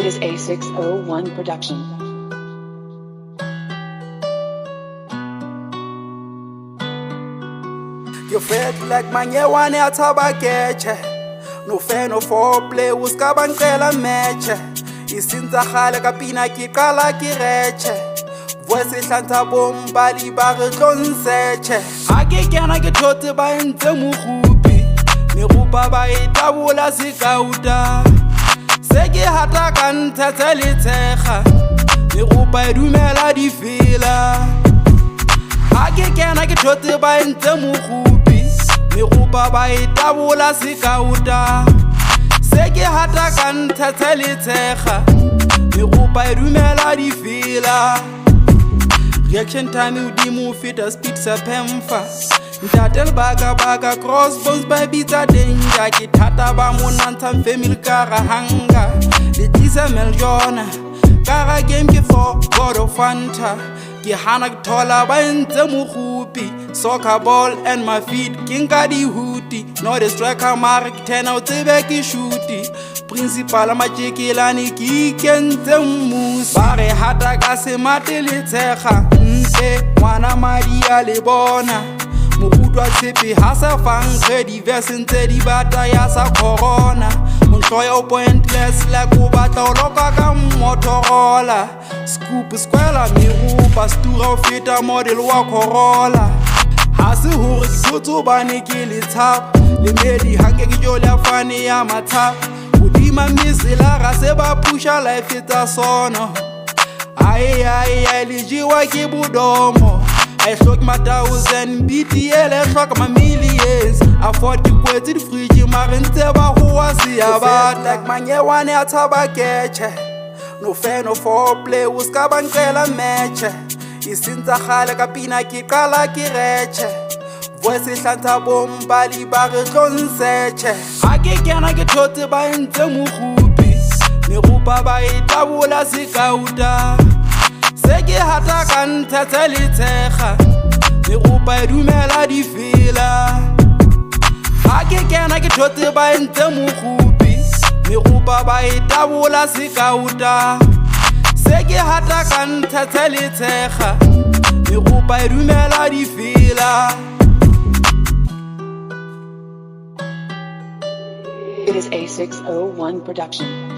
It is a 601 production. You felt like manyewane athabakeche no fan of foreplay uskabangcela meche isinza khale kapina ki qala ki reche voice ihlantha bombali ba re tlonseche ha ke kena ke thote ba ntse mogupi merupa ba itabola sekauta se ke hata ka nthatse le tshega merupa e dumela di fela ha ke kena ke thote ba ntse mogupi merupa ba itabola sekauta se ke hata ka nthatse le tshega merupa e dumela di fela reaction time udimo fita speed sa pemfa ntatel baga crossbones ba bitsa danger ke thata ba monantsha family kara hanga le tisa meljona kara game ke for god of fanta ke hana ke thola ba ntse mogupi soccer ball and my feet king ka di hoodie no the striker mara ke tena o tsebe ke shooty principal majekelane ke kentse mmusi ba re hata ka se matele tshega ntle ngwana madi a le bona mokutwa tshepe ha sa fang credit verse ntse di bata ya sa corona montloya o pointless like o batla o loka ka Motorola scoop square merupa stura o feta model wa Corolla ha se hore ke thotso bane ke le tshap le medi hanke ke jo le fane ya mathap udima misela ga se ba pusha life etsa sono ai le jiwa ke bodomo I shock my 1,000 BTL I shock my millions afford to go to the fridge marente ba ho asia ba like manyewane athabakeche no fan of foreplay uskabangcela meche isinza khale kapina ki qala ki reche voice ihlantha bombali ba re tlonseche ha ke kena ke thote ba ntse mogupi merupa ba itabola sekauta se ke hata ka nthatse le tshega merupa e dumela di fela ha ke kena ke thote ba ntse mogupi merupa ba itabola sekauta se ke hata ka nthatse le tshega merupa e dumela di fela. It is a 601 production.